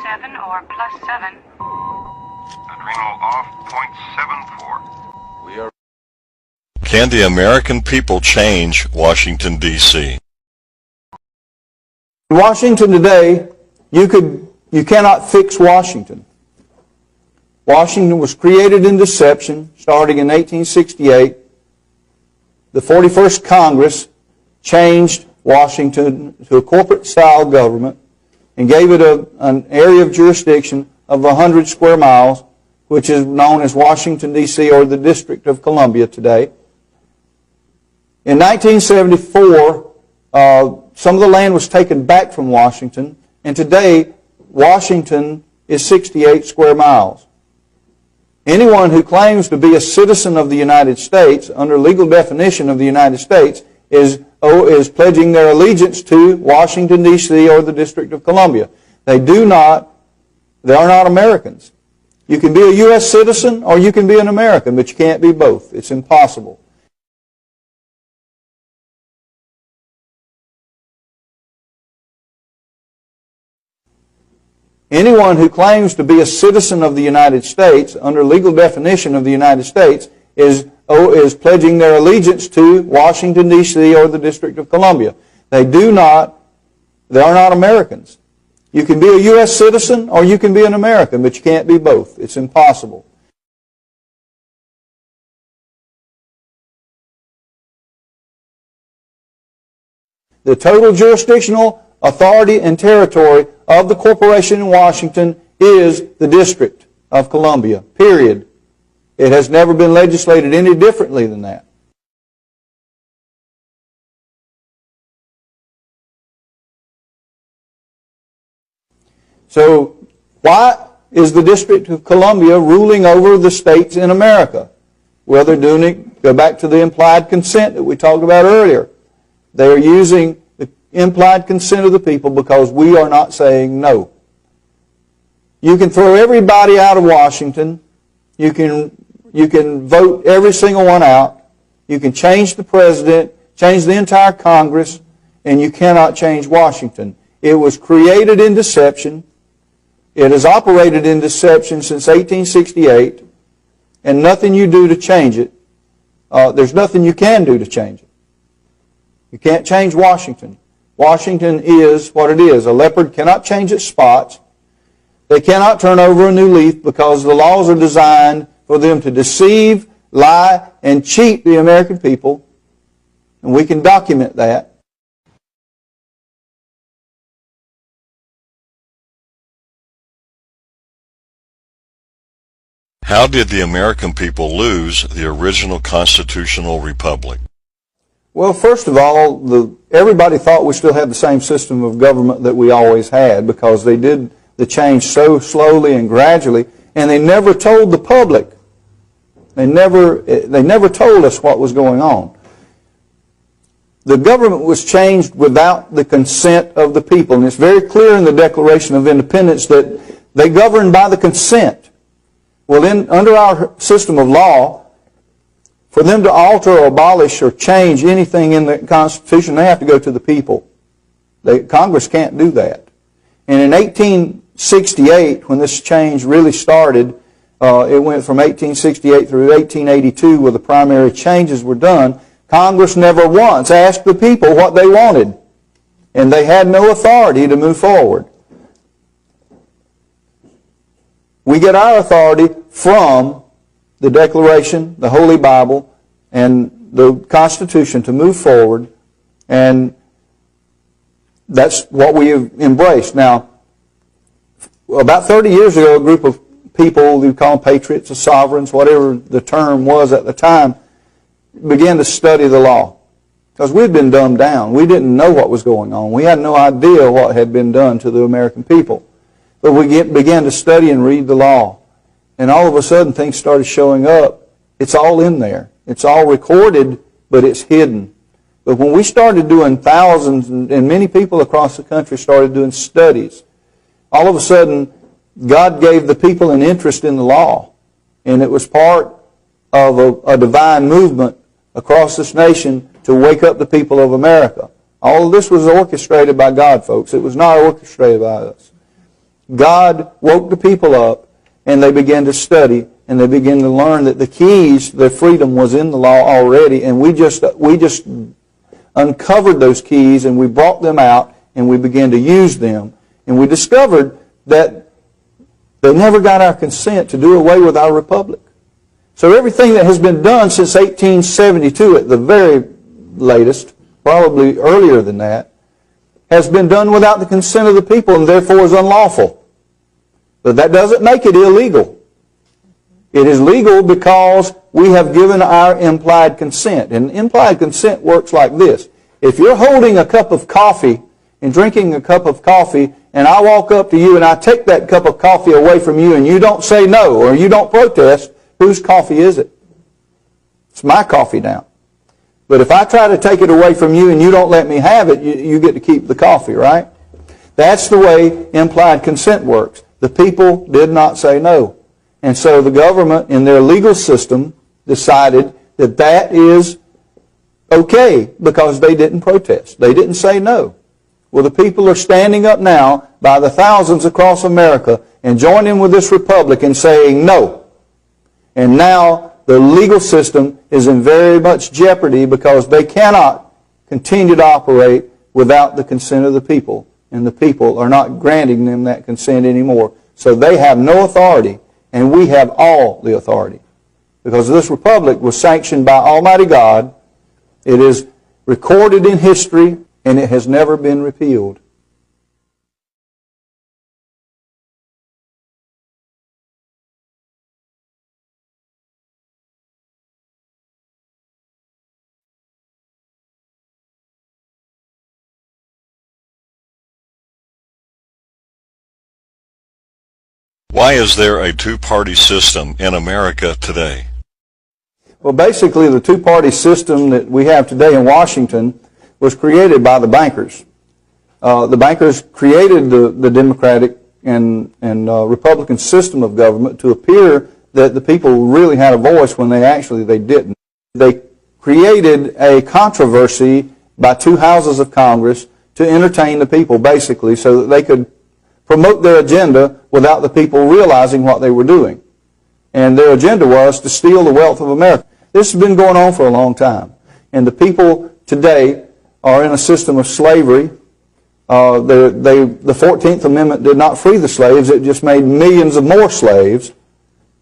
7 or +7. Adrenal off, .74. We are. Can the American people change Washington, D.C.? In Washington today, you cannot fix Washington. Washington was created in deception, starting in 1868. The 41st Congress changed Washington to a corporate-style government and gave it an area of jurisdiction of 100 square miles, which is known as Washington, D.C., or the District of Columbia today. In 1974, some of the land was taken back from Washington, and today Washington is 68 square miles. Anyone who claims to be a citizen of the United States, under legal definition of the United States, is pledging their allegiance to Washington, D.C. or the District of Columbia. They are not Americans. You can be a U.S. citizen or you can be an American, but you can't be both. It's impossible. Anyone who claims to be a citizen of the United States, under legal definition of the United States, is pledging their allegiance to Washington, D.C. or the District of Columbia. They are not Americans. You can be a U.S. citizen or you can be an American, but you can't be both. It's impossible. The total jurisdictional authority and territory of the corporation in Washington is the District of Columbia, period. It has never been legislated any differently than that. So, why is the District of Columbia ruling over the states in America? Well, they're doing it, go back to the implied consent that we talked about earlier. They are using the implied consent of the people because we are not saying no. You can throw everybody out of Washington. You can vote every single one out. You can change the president, change the entire Congress, and you cannot change Washington. It was created in deception. It has operated in deception since 1868, and nothing you do to change it, there's nothing you can do to change it. You can't change Washington. Washington is what it is. A leopard cannot change its spots. They cannot turn over a new leaf because the laws are designed for them to deceive, lie, and cheat the American people. And we can document that. How did the American people lose the original constitutional republic? Well, first of all, everybody thought we still had the same system of government that we always had because they did the change so slowly and gradually, and they never told the public. They never told us what was going on. The government was changed without the consent of the people, and it's very clear in the Declaration of Independence that they govern by the consent. Well, under our system of law, for them to alter or abolish or change anything in the Constitution, they have to go to the people. Congress can't do that. And in 1868, when this change really started, it went from 1868 through 1882 where the primary changes were done. Congress never once asked the people what they wanted, and they had no authority to move forward. We get our authority from the Declaration, the Holy Bible, and the Constitution to move forward, and that's what we have embraced. Now, about 30 years ago, a group of people, we call them patriots or sovereigns, whatever the term was at the time, began to study the law. Because we'd been dumbed down. We didn't know what was going on. We had no idea what had been done to the American people. But we began to study and read the law. And all of a sudden, things started showing up. It's all in there. It's all recorded, but it's hidden. But when we started doing thousands, and many people across the country started doing studies, all of a sudden, God gave the people an interest in the law. And it was part of a divine movement across this nation to wake up the people of America. All of this was orchestrated by God, folks. It was not orchestrated by us. God woke the people up, and they began to study, and they began to learn that the keys to their freedom was in the law already, and we just uncovered those keys, and we brought them out, and we began to use them. And we discovered that they never got our consent to do away with our republic. So everything that has been done since 1872 at the very latest, probably earlier than that, has been done without the consent of the people and therefore is unlawful. But that doesn't make it illegal. It is legal because we have given our implied consent. And implied consent works like this. If you're holding a cup of coffee and drinking a cup of coffee, and I walk up to you and I take that cup of coffee away from you and you don't say no or you don't protest, whose coffee is it? It's my coffee now. But if I try to take it away from you and you don't let me have it, you get to keep the coffee, right? That's the way implied consent works. The people did not say no. And so the government, in their legal system, decided that that is okay because they didn't protest. They didn't say no. Well, the people are standing up now by the thousands across America and joining with this republic and saying no. And now the legal system is in very much jeopardy because they cannot continue to operate without the consent of the people. And the people are not granting them that consent anymore. So they have no authority, and we have all the authority. Because this republic was sanctioned by Almighty God. It is recorded in history, and it has never been repealed. Why is there a two-party system in America today? Well, basically, the two-party system that we have today in Washington was created by the bankers. The bankers created the Democratic and Republican system of government to appear that the people really had a voice when they didn't. They created a controversy by two houses of Congress to entertain the people, basically, so that they could promote their agenda without the people realizing what they were doing. And their agenda was to steal the wealth of America. This has been going on for a long time. And the people today are in a system of slavery. The 14th Amendment did not free the slaves. It just made millions of more slaves.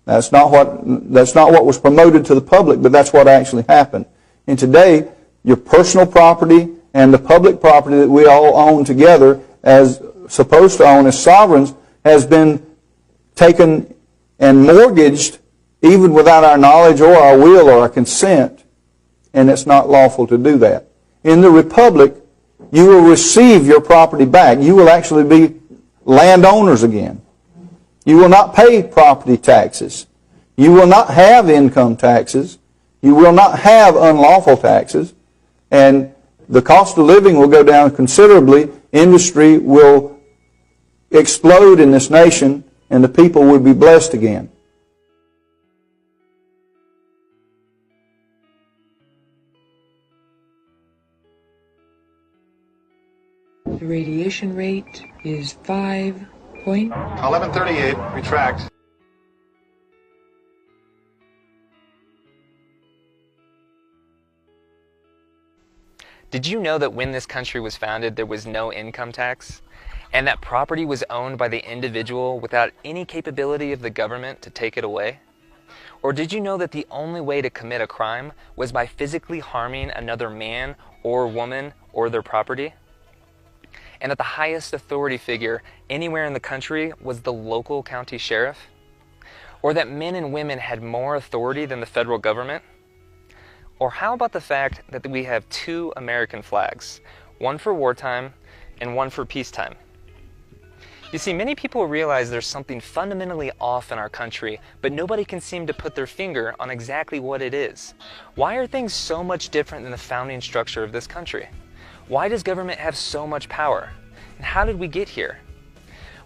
That's not what was promoted to the public, but that's what actually happened. And today, your personal property and the public property that we all own together as supposed to own as sovereigns has been taken and mortgaged even without our knowledge or our will or our consent, and it's not lawful to do that. In the Republic, you will receive your property back. You will actually be landowners again. You will not pay property taxes. You will not have income taxes. You will not have unlawful taxes. And the cost of living will go down considerably. Industry will explode in this nation, and the people will be blessed again. The radiation rate is 1138, retract. Did you know that when this country was founded, there was no income tax? And that property was owned by the individual without any capability of the government to take it away? Or did you know that the only way to commit a crime was by physically harming another man or woman or their property? And that the highest authority figure anywhere in the country was the local county sheriff? Or that men and women had more authority than the federal government? Or how about the fact that we have two American flags, one for wartime and one for peacetime? You see, many people realize there's something fundamentally off in our country, but nobody can seem to put their finger on exactly what it is. Why are things so much different than the founding structure of this country? Why does government have so much power? And how did we get here?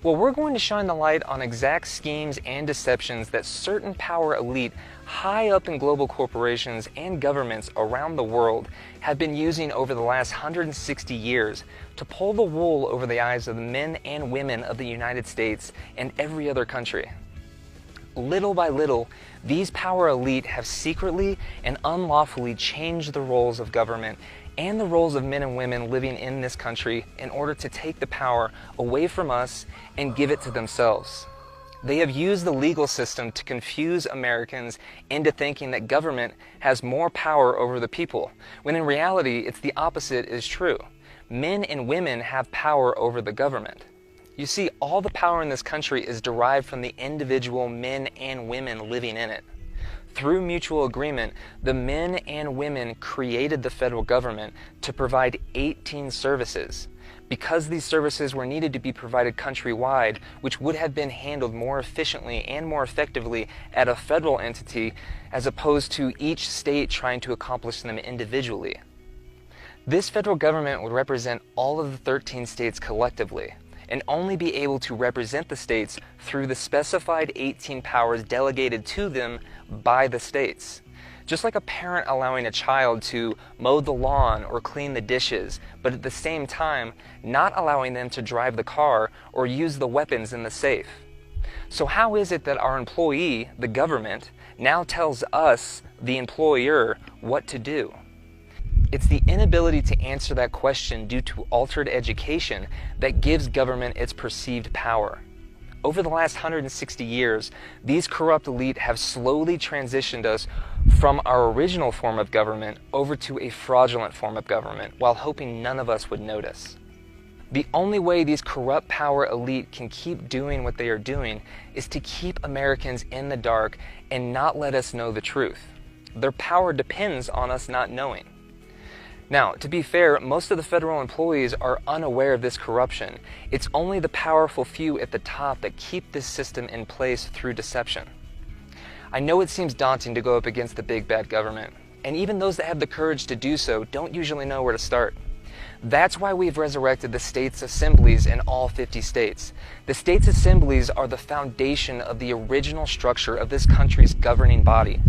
Well, we're going to shine the light on exact schemes and deceptions that certain power elite high up in global corporations and governments around the world have been using over the last 160 years to pull the wool over the eyes of the men and women of the United States and every other country. Little by little, these power elite have secretly and unlawfully changed the roles of government and the roles of men and women living in this country in order to take the power away from us and give it to themselves. They have used the legal system to confuse Americans into thinking that government has more power over the people, when in reality it's the opposite is true. Men and women have power over the government. You see, all the power in this country is derived from the individual men and women living in it. Through mutual agreement, the men and women created the federal government to provide 18 services. Because these services were needed to be provided countrywide, which would have been handled more efficiently and more effectively at a federal entity as opposed to each state trying to accomplish them individually. This federal government would represent all of the 13 states collectively, and only be able to represent the states through the specified 18 powers delegated to them by the states. Just like a parent allowing a child to mow the lawn or clean the dishes, but at the same time not allowing them to drive the car or use the weapons in the safe. So how is it that our employee, the government, now tells us, the employer, what to do? It's the inability to answer that question due to altered education that gives government its perceived power. Over the last 160 years, these corrupt elite have slowly transitioned us from our original form of government over to a fraudulent form of government, while hoping none of us would notice. The only way these corrupt power elite can keep doing what they are doing is to keep Americans in the dark and not let us know the truth. Their power depends on us not knowing. Now, to be fair, most of the federal employees are unaware of this corruption. It's only the powerful few at the top that keep this system in place through deception. I know it seems daunting to go up against the big bad government, and even those that have the courage to do so don't usually know where to start. That's why we've resurrected the states' assemblies in all 50 states. The states' assemblies are the foundation of the original structure of this country's governing body,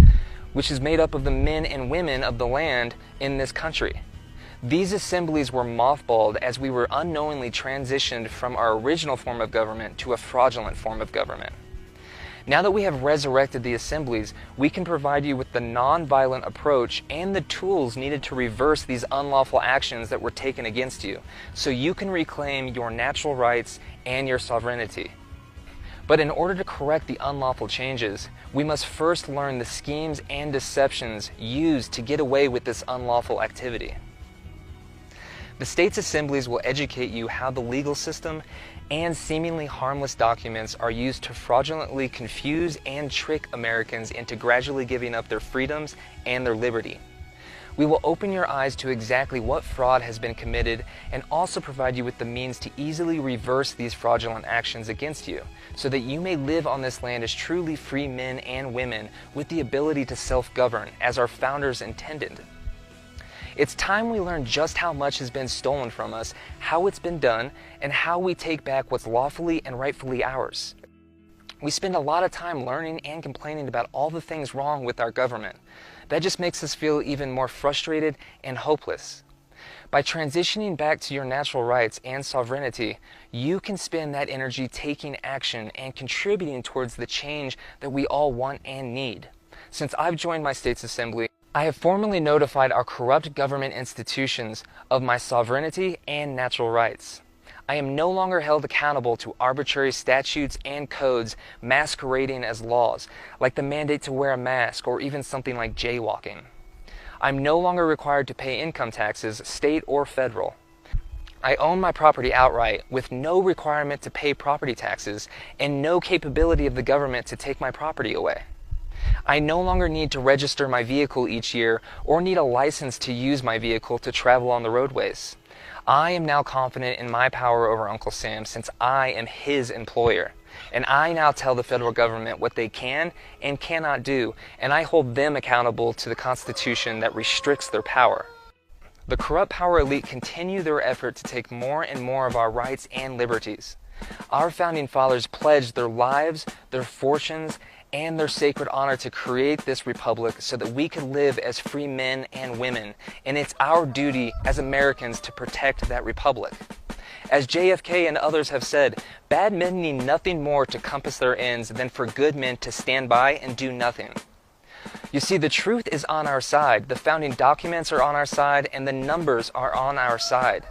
which is made up of the men and women of the land in this country. These assemblies were mothballed as we were unknowingly transitioned from our original form of government to a fraudulent form of government. Now that we have resurrected the assemblies, we can provide you with the non-violent approach and the tools needed to reverse these unlawful actions that were taken against you, so you can reclaim your natural rights and your sovereignty. But in order to correct the unlawful changes, we must first learn the schemes and deceptions used to get away with this unlawful activity. The state's assemblies will educate you how the legal system and seemingly harmless documents are used to fraudulently confuse and trick Americans into gradually giving up their freedoms and their liberty. We will open your eyes to exactly what fraud has been committed and also provide you with the means to easily reverse these fraudulent actions against you, so that you may live on this land as truly free men and women with the ability to self-govern as our founders intended. It's time we learn just how much has been stolen from us, how it's been done, and how we take back what's lawfully and rightfully ours. We spend a lot of time learning and complaining about all the things wrong with our government. That just makes us feel even more frustrated and hopeless. By transitioning back to your natural rights and sovereignty, you can spend that energy taking action and contributing towards the change that we all want and need. Since I've joined my state's assembly, I have formally notified our corrupt government institutions of my sovereignty and natural rights. I am no longer held accountable to arbitrary statutes and codes masquerading as laws, like the mandate to wear a mask or even something like jaywalking. I'm no longer required to pay income taxes, state or federal. I own my property outright with no requirement to pay property taxes and no capability of the government to take my property away. I no longer need to register my vehicle each year or need a license to use my vehicle to travel on the roadways. I am now confident in my power over Uncle Sam since I am his employer. And I now tell the federal government what they can and cannot do, and I hold them accountable to the Constitution that restricts their power. The corrupt power elite continue their effort to take more and more of our rights and liberties. Our founding fathers pledged their lives, their fortunes, and their sacred honor to create this republic so that we can live as free men and women, and it's our duty as Americans to protect that republic. As JFK and others have said, bad men need nothing more to compass their ends than for good men to stand by and do nothing. You see, the truth is on our side, the founding documents are on our side, and the numbers are on our side.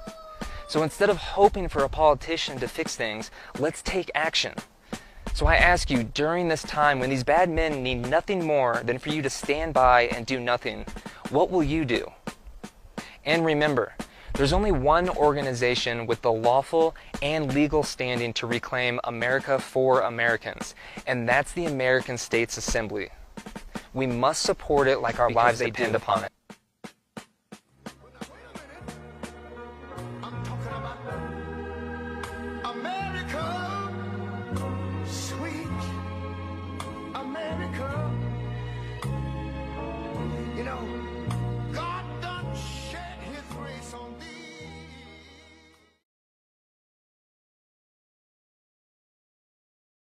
So instead of hoping for a politician to fix things, let's take action. So I ask you, during this time when these bad men need nothing more than for you to stand by and do nothing, what will you do? And remember, there's only one organization with the lawful and legal standing to reclaim America for Americans, and that's the American States Assembly. We must support it like our lives depend upon it.